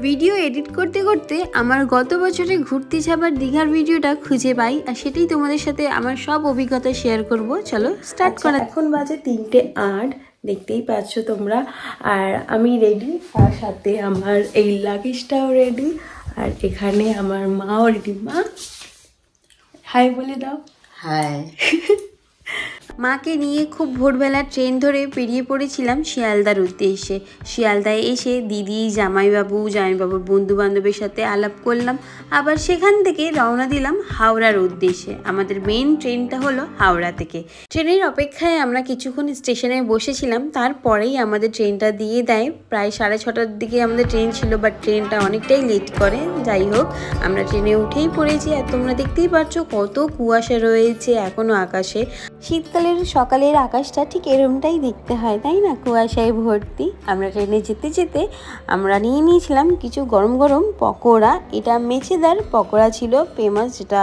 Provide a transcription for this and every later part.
Video edit করতে করতে আমার গত বছরে ঘুরতে যাবার দীঘার ভিডিওটা খুঁজে পাই, আর সেটাই তোমাদের সাথে আমার সব অভিজ্ঞতা শেয়ার করব। চলো স্টার্ট করা। এখন বাজে 3:08, দেখতেই পাচ্ছ তোমরা। আর আমি রেডি, আর সাথে আমার এই লাগেজটাও রেডি, আর এখানে আমার মাও রেডি। মা হাই বলে দাও। হাই। মাকে নিয়ে খুব ভোরবেলা ট্রেন ধরে বেরিয়ে পড়েছিলাম শিয়ালদার উদ্দেশ্যে। শিয়ালদায় এসে দিদি, জামাইবাবুর বন্ধু বান্ধবের সাথে আলাপ করলাম। আবার সেখান থেকে রওনা দিলাম হাওড়ার উদ্দেশ্যে। আমাদের মেন ট্রেনটা হলো হাওড়া থেকে। ট্রেনের অপেক্ষায় আমরা কিছুক্ষণ স্টেশনে বসেছিলাম, তারপরেই আমাদের ট্রেনটা দিয়ে দেয়। প্রায় 6:30টার দিকে আমাদের ট্রেন ছিল, বাট ট্রেনটা অনেকটাই লেট করে। যাই হোক, আমরা ট্রেনে উঠেই পড়েছি। আর তোমরা দেখতেই পাচ্ছ কত কুয়াশা রয়েছে এখনও আকাশে। শীতকালের সকালের আকাশটা ঠিক এরমটাই দেখতে হয়, তাই না? কুয়াশায় ভর্তি। আমরা ট্রেনে যেতে যেতে আমরা নিয়ে নিয়েছিলাম কিছু গরম গরম পকোড়া। এটা মেছেদার পকোড়া ছিল, ফেমাস, যেটা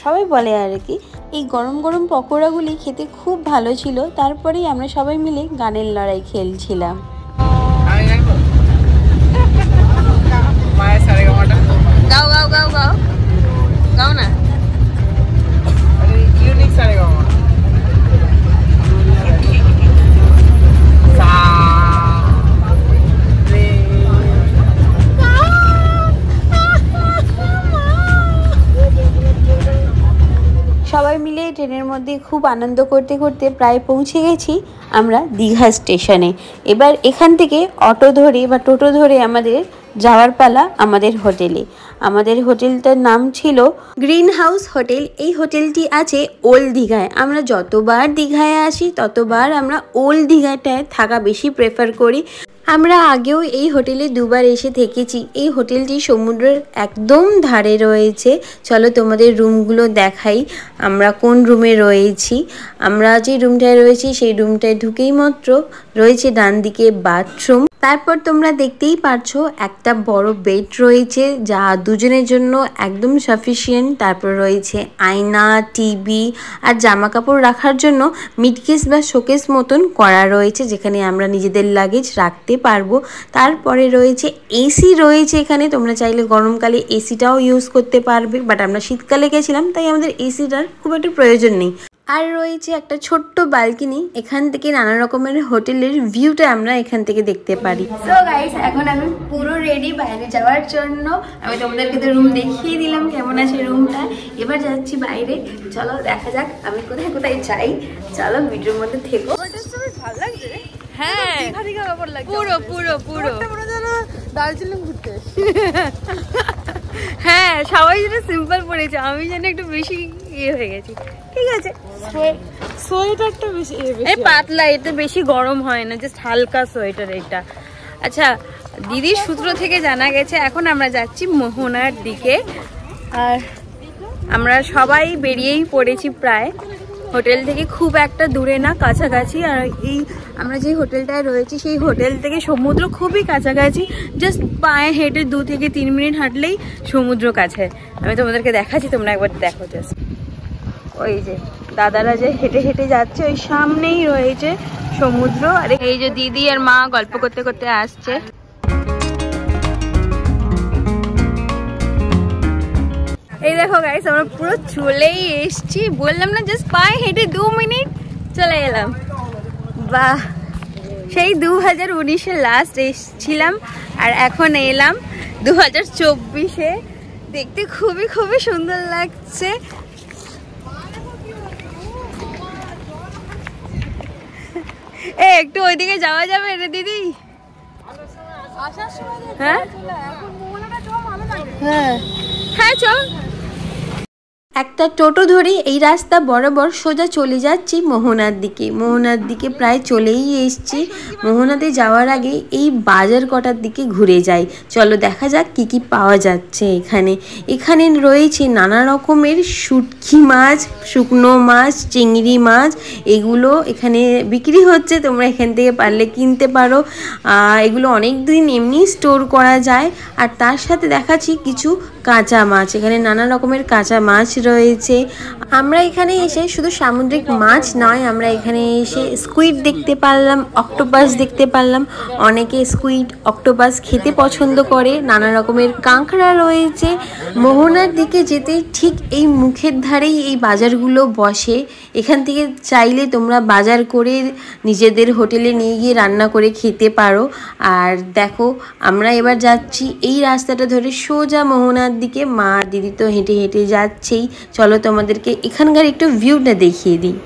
সবাই বলে আর কি। এই গরম গরম পকোড়াগুলি খেতে খুব ভালো ছিল। তারপরেই আমরা সবাই মিলে গানের লড়াই খেলছিলাম। গাও গাও গাও গাও গাও না। সবাই মিলে ট্রেনের মধ্যে খুব আনন্দ করতে করতে প্রায় পৌঁছে গেছি আমরা দীঘা স্টেশনে। এবার এখান থেকে অটো ধরে বা টোটো ধরে আমাদের যাওয়ার পালা আমাদের হোটেলে। আমাদের হোটেলটার নাম ছিল গ্রিন হাউস হোটেল। এই হোটেলটি আছে ওল্ড দীঘায়। আমরা যতবার দীঘায় আসি ততবার আমরা ওল্ড দীঘাটায় থাকা বেশি প্রেফার করি। আমরা আগেও এই হোটেলে দুবার এসে থেকেছি। এই হোটেলটি সমুদ্রের একদম ধারে রয়েছে। চলো তোমাদের রুমগুলো দেখাই, আমরা কোন রুমে রয়েছি। আমরা যে রুমটায় রয়েছি সেই রুমটায় ঢুকেই মাত্র রয়েছে ডান দিকে বাথরুম। তারপর তোমরা দেখতেই পারছো একটা বড় বেড রয়েছে, যা দুজনের জন্য একদম সাফিসিয়েন্ট। তারপর রয়েছে আয়না, টিভি, আর জামা কাপড় রাখার জন্য মিডকেস বা শোকেস মতন করা রয়েছে, যেখানে আমরা নিজেদের লাগেজ রাখতে পারবো। তারপরে রয়েছে এসি রয়েছে এখানে। তোমরা চাইলে গরমকালে এসিটাও ইউজ করতে পারবে, বাট আমরা শীতকালে গেছিলাম তাই আমাদের এসিটার খুব একটা প্রয়োজন নেই। আর রয়েছে একটা ছোট্ট বালকনি, এখান থেকে নানা রকমের হোটেলের ভিউটা আমরা এখান থেকে দেখতে পারি। সো গাইস, এখন আমি পুরো রেডি বাইরে যাওয়ার জন্য। আমি তোমাদেরকে তো রুম দেখিয়ে দিলাম কেমন আছে রুমটা। এবার যাচ্ছি বাইরে। চলো দেখা যাক আমি কোথায় কোথায় যাই। চলো ভিডিওর মধ্যে থেকো। ভালো লাগছে। হ্যাঁ, পুরো পুরো পুরো দার্জিলিং ঘুরতে। হ্যাঁ, সবাই যেন সিম্পল পড়েছে, আমি যেন একটু বেশি ইয়ে হয়ে গেছি। ঠিক আছে, সোয়েটারটা বেশি পাতলা, এতে বেশি গরম হয় না, জাস্ট হালকা সোয়েটার এটা। আচ্ছা, দিদির সূত্র থেকে জানা গেছে এখন আমরা যাচ্ছি মোহনার দিকে। আর আমরা সবাই বেরিয়েই পড়েছি প্রায়। হোটেল থেকে খুব একটা দূরে না, কাছাকাছি। আর এই আমরা যে হোটেলটায় রয়েছি সেই হোটেল থেকে সমুদ্র খুবই কাছাকাছি। জাস্ট পায়ে হেঁটে 2 থেকে 3 মিনিট হাঁটলেই সমুদ্র কাছে। আমি তোমাদেরকে দেখাচ্ছি, তোমরা একবার দেখো। জাস্ট ওই যে দাদারা যে হেঁটে হেঁটে যাচ্ছে, ওই সামনেই রয়েছে সমুদ্র। আর এই যে দিদি আর মা গল্প করতে করতে আসছে। এই দেখো গাইস, আমরা পুরো চলেই এসছি। বললাম না, জাস্ট পায়ে হেঁটে 2 মিনিট চলে এলাম। বাহ, সেই 2019-এ লাস্ট এসছিলাম আর এখন এলাম 2024-এ। দেখতে খুবই খুবই সুন্দর লাগছে। একটু ওইদিকে যাওয়া যাবে রে দিদি? হ্যাঁ হ্যাঁ হ্যাঁ, চল। একটা টোটো ধরে এই রাস্তা বরাবর সোজা চলে যাচ্ছি মোহনার দিকে। মোহনার দিকে প্রায় চলেই এসছি। মোহনাতে যাওয়ার আগে এই বাজার কটার দিকে ঘুরে যাই। চলো দেখা যাক কি কি পাওয়া যাচ্ছে এখানে। এখানে রয়েছে নানা রকমের শুটকি মাছ, শুকনো মাছ, চিংড়ি মাছ। এগুলো এখানে বিক্রি হচ্ছে, তোমরা এখান থেকে পারলে কিনতে পারো। এগুলো অনেক দিন এমনি স্টোর করা যায়। আর তার সাথে দেখাচ্ছি কিছু কাঁচা মাছ। এখানে নানা রকমের কাঁচা মাছ রয়েছে। আমরা এখানে এসে শুধু সামুদ্রিক মাছ নয়, আমরা এখানে এসে স্কুইড দেখতে পারলাম, অক্টোপাস দেখতে পারলাম। অনেকে স্কুইড অক্টোপাস খেতে পছন্দ করে। নানা রকমের কাঁকড়া রয়েছে। মোহনার দিকে যেতে ঠিক এই মুখের ধারেই এই বাজারগুলো বসে। এখান থেকে চাইলে তোমরা বাজার করে নিজেদের হোটেলে নিয়ে গিয়ে রান্না করে খেতে পারো। আর দেখো আমরা এবার যাচ্ছি এই রাস্তাটা ধরে সোজা মোহনার দিকে। মা আর দিদি তো হেঁটে হেঁটে যাচ্ছেই। চলো তোমাদেরকে এখানকার একটু ভিউটা দেখিয়ে দিই।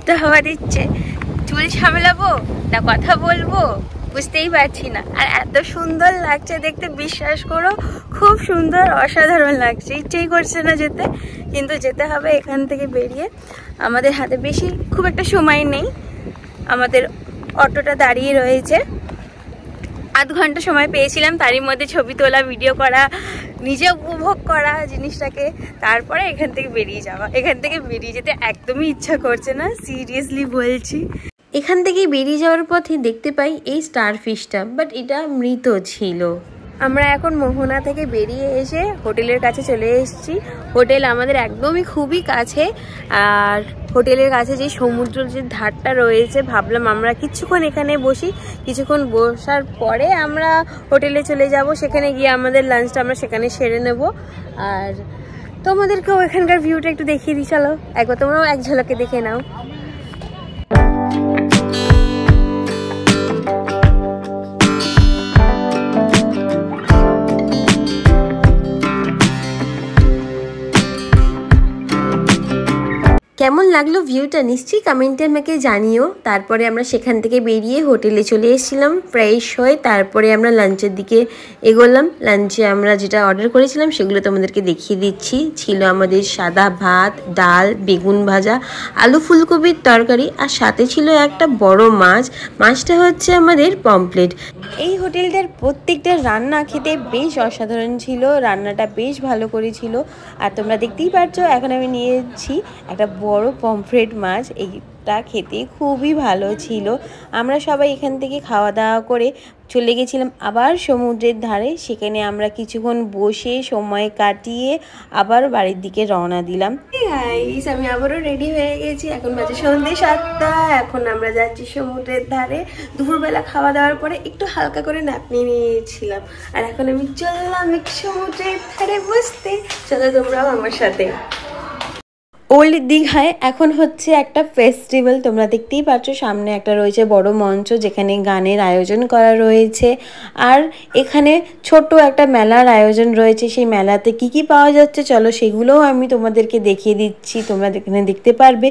এত হাওয়া দিচ্ছে, চুল সামলাবো না কথা বলবো বুঝতেই পারছি না। আর এত সুন্দর লাগছে দেখতে, বিশ্বাস করো খুব সুন্দর, অসাধারণ লাগছে। ইচ্ছেই করছে না যেতে, কিন্তু যেতে হবে এখান থেকে বেরিয়ে। আমাদের হাতে বেশি খুব একটা সময় নেই। আমাদের অটোটা দাঁড়িয়ে রয়েছে, আধ ঘন্টা সময় পেয়েছিলাম, তারই মধ্যে ছবি তোলা, ভিডিও করা, নিজে উপভোগ করা জিনিসটাকে, তারপরে এখান থেকে বেরিয়ে যাওয়া। এখান থেকে বেরিয়ে যেতে একদমই ইচ্ছা করছে না, সিরিয়াসলি বলছি। এখান থেকে বেরিয়ে যাওয়ার পথে দেখতে পাই এই স্টার ফিশটা, বাট এটা মৃত ছিল। আমরা এখন মোহনা থেকে বেরিয়ে এসে হোটেলের কাছে চলে এসেছি। হোটেল আমাদের একদমই খুবই কাছে। আর হোটেলের কাছে যে সমুদ্রের যে ধারটা রয়েছে, ভাবলাম আমরা কিছুক্ষণ এখানে বসি। কিছুক্ষণ বসার পরে আমরা হোটেলে চলে যাব। সেখানে গিয়ে আমাদের লাঞ্চটা আমরা সেখানে সেরে নেব। আর তোমাদেরকেও এখানকার ভিউটা একটু দেখিয়ে দিই, চলো একবার তোমরাও এক ঝলকে দেখে নাও। কেমন লাগলো ভিউটা নিশ্চয়ই কমেন্টে আমাকে জানিও। তারপরে আমরা সেখান থেকে বেরিয়ে হোটেলে চলে এসেছিলাম ফ্রেশ হয়ে। তারপরে আমরা লাঞ্চের দিকে এগোলাম। লাঞ্চে আমরা যেটা অর্ডার করেছিলাম সেগুলো তোমাদেরকে দেখিয়ে দিচ্ছি। ছিল আমাদের সাদা ভাত, ডাল, বেগুন ভাজা, আলু ফুলকপির তরকারি, আর সাথে ছিল একটা বড় মাছ। মাছটা হচ্ছে আমাদের পমফ্লেট। এই হোটেলটার প্রত্যেকটা রান্না খেতে বেশ অসাধারণ ছিল, রান্নাটা বেশ ভালো করেছিল। আর তোমরা দেখতেই পাচ্ছ এখন আমি নিয়েছি একটা বড় পমফ্রেট মাছ। এইটা খেতে খুবই ভালো ছিল। আমরা সবাই এখান থেকে খাওয়া দাওয়া করে চলে গেছিলাম আবার সমুদ্রের ধারে। সেখানে আমরা কিছুক্ষণ বসে সময় কাটিয়ে আবার বাড়ির দিকে রওনা দিলাম। গাইস, আমি আবারও রেডি হয়ে গেছি। এখন বাজে সন্ধ্যে 7টা। এখন আমরা যাচ্ছি সমুদ্রের ধারে। দুপুরবেলা খাওয়া দাওয়ার পরে একটু হালকা করে ন্যাপ নিয়ে নিয়েছিলাম। আর এখন আমি চললাম সমুদ্রের ধারে বসতে। চলো তোমরাও আমার সাথে। ওল্ড দীঘায় এখন হচ্ছে একটা ফেস্টিভ্যাল। তোমরা দেখতেই পাচ্ছ সামনে একটা রয়েছে বড় মঞ্চ, যেখানে গানের আয়োজন করা রয়েছে। আর এখানে ছোট একটা মেলার আয়োজন রয়েছে। সেই মেলাতে কি কি পাওয়া যাচ্ছে চলো সেগুলোও আমি তোমাদেরকে দেখিয়ে দিচ্ছি, তোমরা এখানে দেখতে পারবে।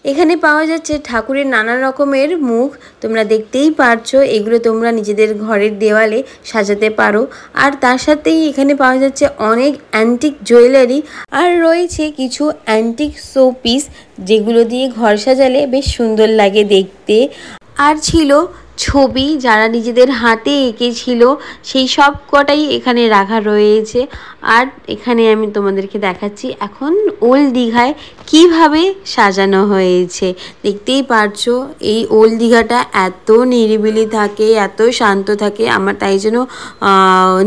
এখানে পাওয়া যাচ্ছে ঠাকুরের নানা রকমের মুখ, তোমরা দেখতেই পারছো। এগুলো তোমরা নিজেদের ঘরের দেওয়ালে সাজাতে পারো। আর তার সাথেই এখানে পাওয়া যাচ্ছে অনেক অ্যান্টিক জুয়েলারি, আর রয়েছে কিছু অ্যান্টিক শো পিস, যেগুলো দিয়ে ঘর সাজালে বেশ সুন্দর লাগে দেখতে। আর ছিল ছবি যারা নিজেদের হাতে এঁকেছিল, সেই সব কটাই এখানে রাখা রয়েছে। আর এখানে আমি তোমাদেরকে দেখাচ্ছি এখন ওল্ড দীঘায় কিভাবে সাজানো হয়েছে। দেখতেই পারছো এই ওল্ড দীঘাটা এত নিরিবিলি থাকে, এত শান্ত থাকে। আমার তাই জন্য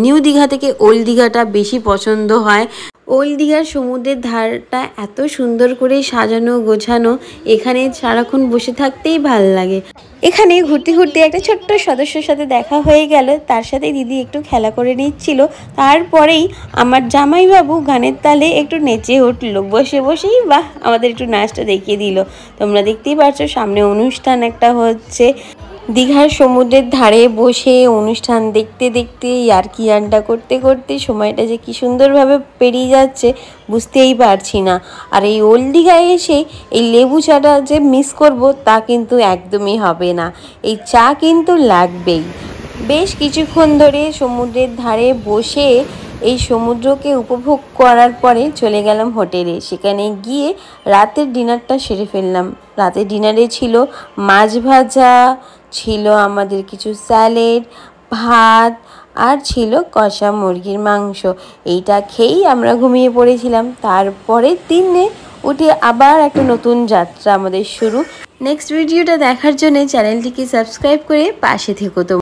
নিউ দীঘা থেকে ওল্ড দীঘাটা বেশি পছন্দ হয়। ওল্ড দীঘার সমুদ্রের ধারটা এত সুন্দর করে সাজানো গোছানো, এখানে সারাক্ষণ বসে থাকতেই ভাল লাগে। এখানে ঘুরতে ঘুরতে একটা ছোট্ট সদস্যর সাথে দেখা হয়ে গেল, তার সাথে দিদি একটু খেলা করে নিচ্ছিল। তারপরেই আমার জামাইবাবু গানের তালে একটু নেচে উঠলো, বসে বসেই বাহ আমাদের একটু নাচটা দেখিয়ে দিল। তোমরা দেখতেই পাচ্ছ সামনে অনুষ্ঠান একটা হচ্ছে। দীঘার সমুদ্রের ধারে বসে অনুষ্ঠান দেখতে দেখতে ইয়ার্কি আড্ডা করতে করতে সময়টা যে কি সুন্দরভাবে পেরিয়ে যাচ্ছে বুঝতেই পারছি না। আর এই ওল্ড দীঘায় এসে এই লেবু চাটা যে মিস করব তা কিন্তু একদমই হবে না। এই চা কিন্তু লাগবেই। বেশ কিছুক্ষণ ধরে সমুদ্রের ধারে বসে এই সমুদ্রকে উপভোগ করার পরে চলে গেলাম হোটেলে। সেখানে গিয়ে রাতের ডিনারটা সেরে ফেললাম। রাতের ডিনারে ছিল মাছ ভাজা, ছিল আমাদের কিছু স্যালাড, ভাত, আর ছিল কষা মুরগির মাংস। এইটা খেয়েই আমরা ঘুমিয়ে পড়েছিলাম। তারপরের দিনে উঠে আবার একটা নতুন যাত্রা আমাদের শুরু। নেক্সট ভিডিওটা দেখার জন্য চ্যানেলটিকে সাবস্ক্রাইব করে পাশে থেকো তোমরা।